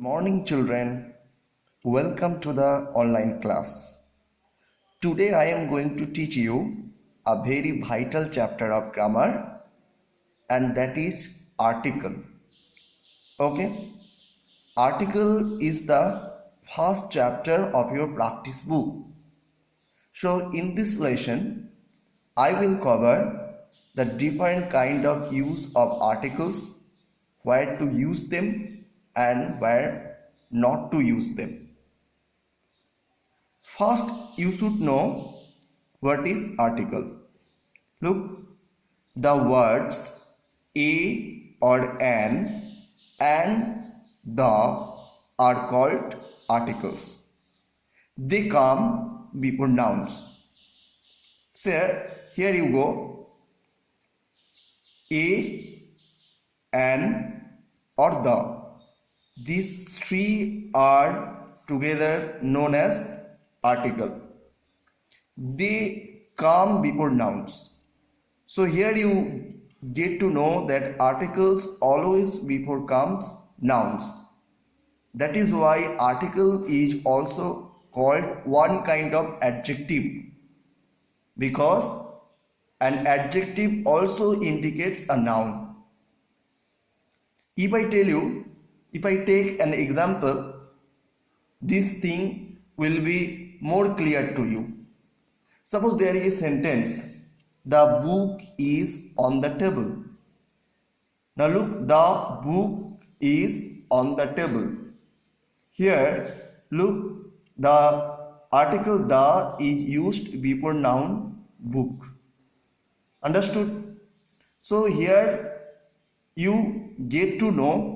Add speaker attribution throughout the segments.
Speaker 1: Morning children, welcome to the online class. Today I am going to teach you a very vital chapter of grammar, and that is article. Okay, article is the first chapter of your practice book. So in this lesson I will cover the different kind of use of articles, where to use them and where not to use them. First, you should know what is article. Look, the words a or an and the are called articles. They come before nouns. So here you go. A, an or the. These three are together known as article. They come before nouns. So here you get to know that articles always before comes nouns. That is why article is also called one kind of adjective, because an adjective also indicates a noun. If I take an example, this thing will be more clear to you. Suppose there is a sentence, the book is on the table. Now look, the book is on the table. Here, look, the article the is used before noun book. Understood? So here you get to know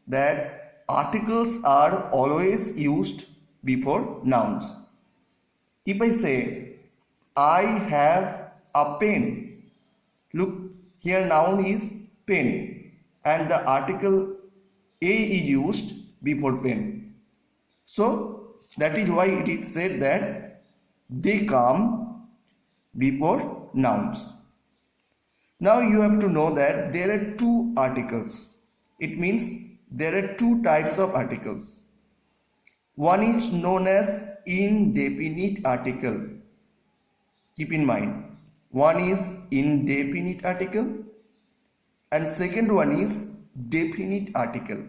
Speaker 1: that articles are always used before nouns. If I say, I have a pen, look, here noun is pen and the article a is used before pen. So that is why it is said that they come before nouns. Now you have to know that there are two articles. It means there are two types of articles. One is known as indefinite article. Keep in mind, one is indefinite article and second one is definite article.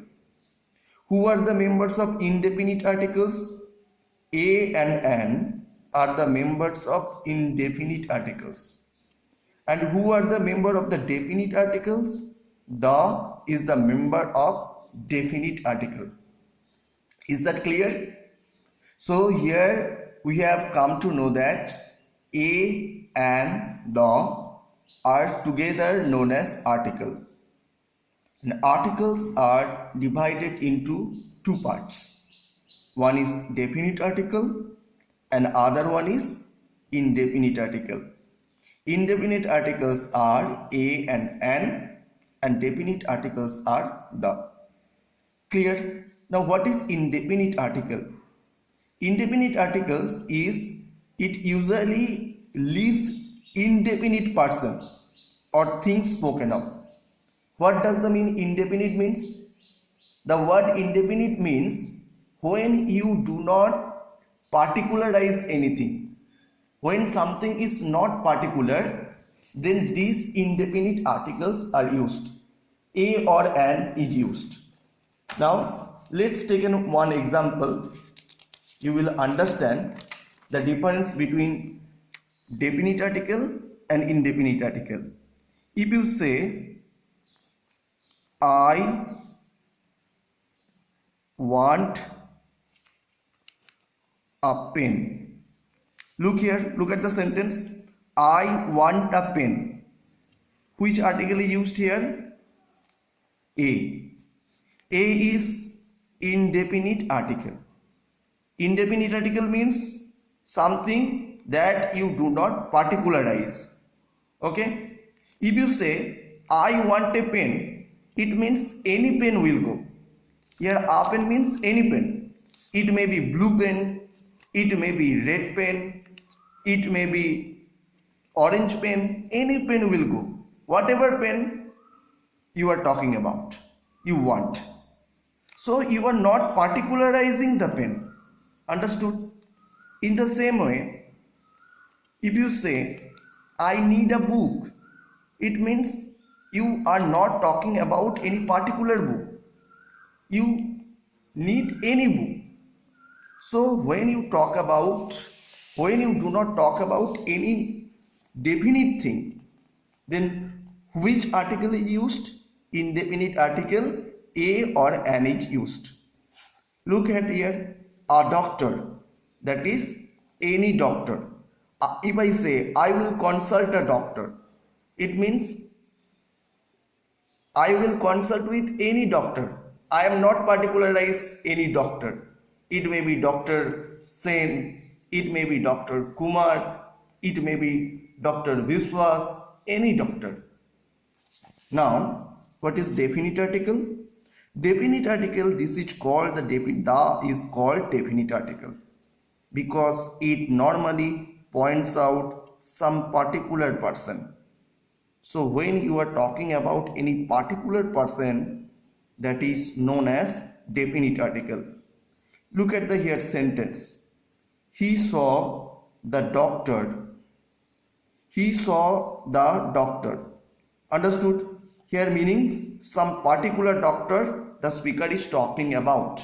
Speaker 1: Who are the members of indefinite articles? A and an are the members of indefinite articles. And who are the member of the definite articles? The is the member of definite article. Is that clear? So here we have come to know that a and the are together known as article. And articles are divided into two parts. One is definite article and other one is indefinite article. Indefinite articles are a and an, and definite articles are the. Clear? Now what is indefinite article? Indefinite articles is, it usually leaves indefinite person or things spoken of. What does the mean indefinite means? The word indefinite means when you do not particularize anything. When something is not particular, then these indefinite articles are used. A or an is used. Now let's take one example. You will understand the difference between definite article and indefinite article. If you say, I want a pen. Look here, look at the sentence. I want a pen. Which article is used here? A. A is indefinite article. Indefinite article means something that you do not particularize. Okay? If you say, I want a pen, it means any pen will go. Here a pen means any pen. It may be blue pen, it may be red pen, it may be orange pen, any pen will go. Whatever pen you are talking about, you want. So you are not particularizing the pen. Understood? In the same way, if you say, I need a book, it means you are not talking about any particular book. You need any book. So when you do not talk about any definite thing, then which article is used? Indefinite article a or an is used. Look at here, a doctor, that is any doctor. If I say I will consult a doctor, it means I will consult with any doctor. I am not particularize any doctor. It may be Dr. Sen, it may be Dr. Kumar, it may be Dr. Vishwas, any doctor. Now, what is definite article? Definite article, this is called definite article because it normally points out some particular person. So when you are talking about any particular person, that is known as definite article. Look at the here sentence. He saw the doctor. He saw the doctor. Understood? Here meaning some particular doctor the speaker is talking about.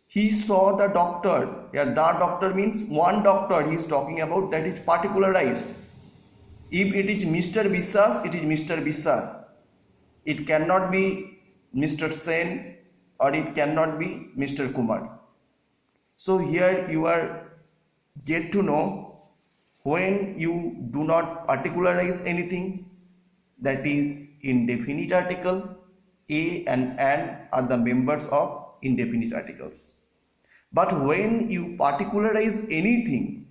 Speaker 1: He saw the doctor. Here the doctor means one doctor he is talking about, that is particularized. If it is Mr. Vishwas, it is Mr. Vishwas. It cannot be Mr. Sen or it cannot be Mr. Kumar. So here you are get to know when you do not particularize anything, that is indefinite article. A and an are the members of indefinite articles. But when you particularize anything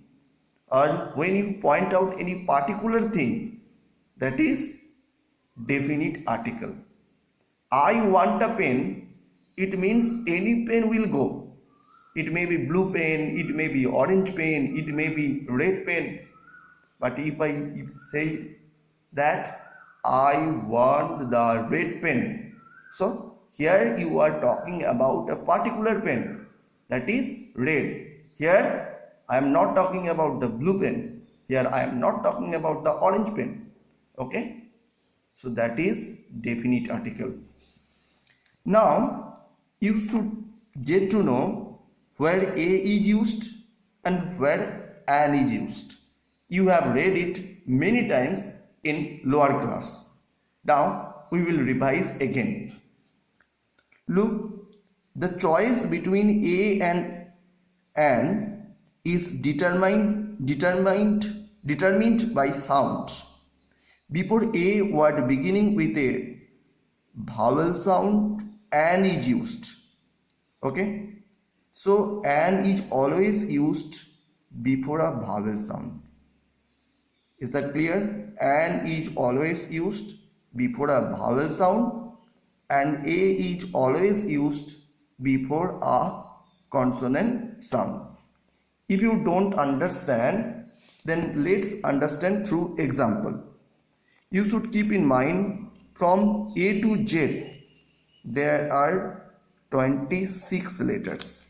Speaker 1: or when you point out any particular thing, that is definite article. I want a pen, it means any pen will go. It may be blue pen, it may be orange pen, it may be red pen. But if I say that I want the red pen, so here you are talking about a particular pen, that is red. Here I am not talking about the blue pen. Here I am not talking about the orange pen. Okay? So that is definite article. Now you should get to know where a is used and where an is used. You have read it many times in lower class. Now we will revise again. Look, the choice between a and an is determined by sound. Before a word beginning with a vowel sound, an is used. Okay, so an is always used before a vowel sound. Is that clear? An is always used before a vowel sound and a is always used before a consonant sound. If you don't understand, then let's understand through example. You should keep in mind from A to Z there are 26 letters.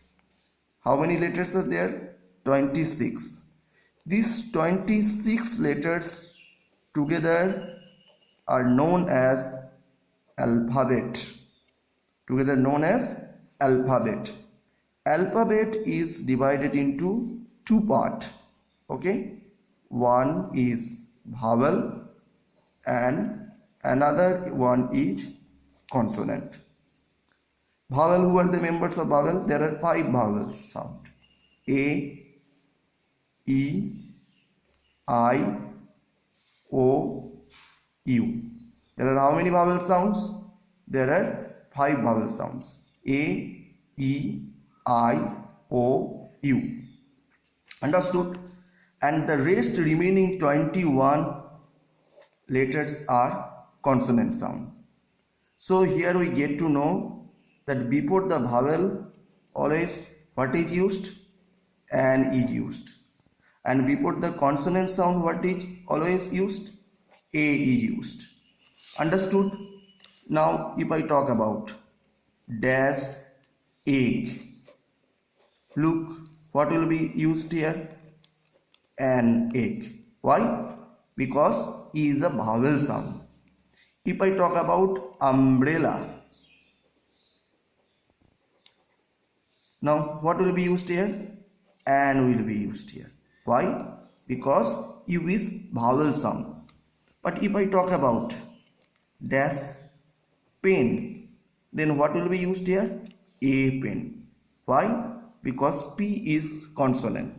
Speaker 1: How many letters are there? 26. These 26 letters together are known as alphabet. Alphabet is divided into two parts. Okay, one is vowel and another one is consonant. Vowel, who are the members of vowel? There are 5 vowel sound: A, E, I, O, U. There are how many vowel sounds? There are 5 vowel sounds: A, E, I, O, U. Understood? And the rest remaining 21 letters are consonant sound. So here we get to know that before the vowel always what is used? An is used. And before the consonant sound what is always used? A is used. Understood? Now if I talk about dash egg. Look, what will be used here? An egg. Why? Because E is a vowel sound. If I talk about umbrella, now what will be used here? An will be used here. Why? Because U is vowel sound. But if I talk about dash pen, then what will be used here? A pen. Why? Because P is consonant.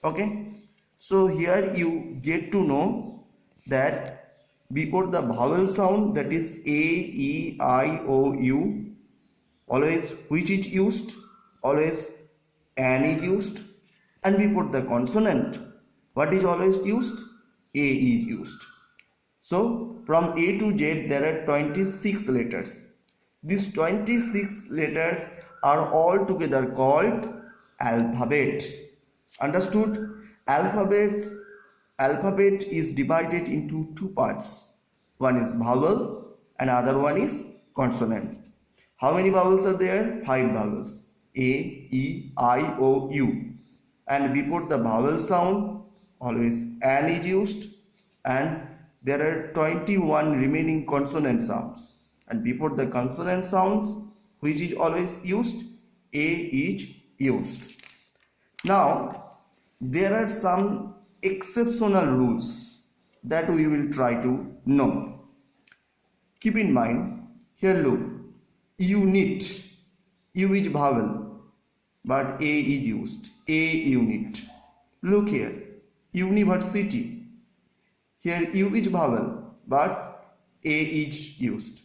Speaker 1: Okay, so here you get to know that before the vowel sound, that is A, E, I, O, U, always which is used? Always an is used. And before the consonant, what is always used? A is used. So from A to Z there are 26 letters. These 26 letters are all together called alphabet. Understood? Alphabet is divided into two parts. One is vowel and other one is consonant. How many vowels are there? 5 vowels. A, E, I, O, U. And before the vowel sound, always an is used, and there are 21 remaining consonant sounds. And before the consonant sounds, which is always used? A is used. Now, there are some exceptional rules that we will try to know. Keep in mind, here look, unit, U is vowel, but A is used, A unit. Look here, university, here U is vowel, but A is used.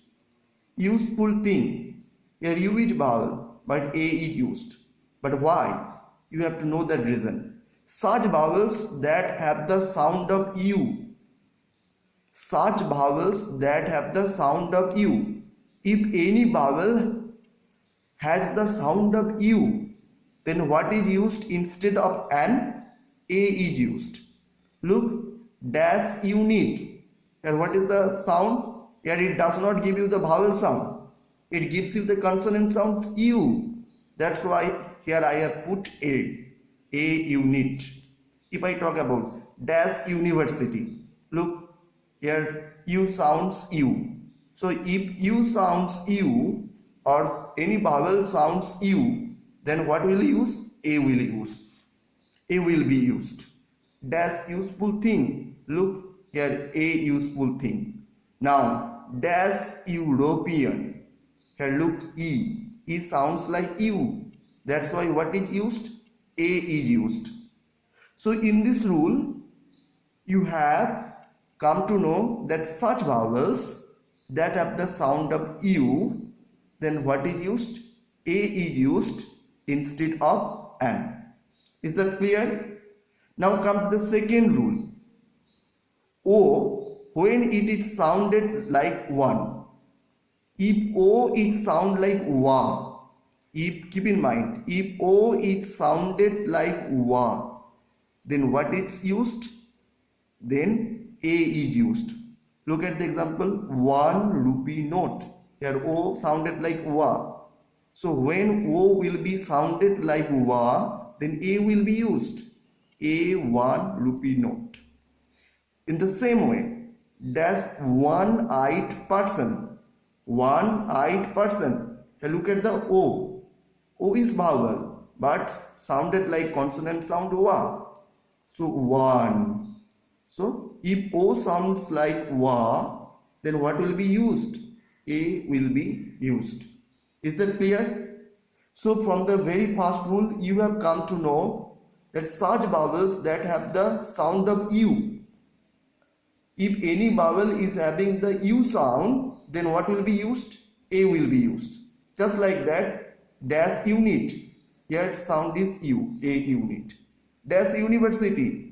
Speaker 1: Useful thing, here U is vowel, but A is used. But why? You have to know that reason. Such vowels that have the sound of U, such vowels that have the sound of U, if any vowel has the sound of U, then what is used instead of an? A is used. Look, dash unit, here what is the sound? Here it does not give you the vowel sound, it gives you the consonant sounds U. That's why here I have put A unit. If I talk about dash university, look, here U sounds U. So if U sounds U or any vowel sounds U, then what will you use? A will use. A will be used. Dash useful thing, look, here A useful thing. Now dash European, here look, E sounds like U. That's why what is used? A is used. So in this rule, you have come to know that such vowels that have the sound of U, then what is used? A is used instead of an. Is that clear? Now come to the second rule. O, when it is sounded like one. If O is sound like wa, if, keep in mind, if O is sounded like wa, then what is used? Then A is used. Look at the example, 1 rupee note. Here O sounded like wa. So when O will be sounded like wa, then A will be used. A 1 rupee note. In the same way, dash one-eyed person. One-eyed person. Here look at the O. O is vowel, but sounded like consonant sound wa. So one. So if O sounds like wa, then what will be used? A will be used. Is that clear? So from the very first rule, you have come to know that such vowels that have the sound of U, if any vowel is having the U sound, then what will be used? A will be used. Just like that, dash unit, here sound is U, A unit. Dash university,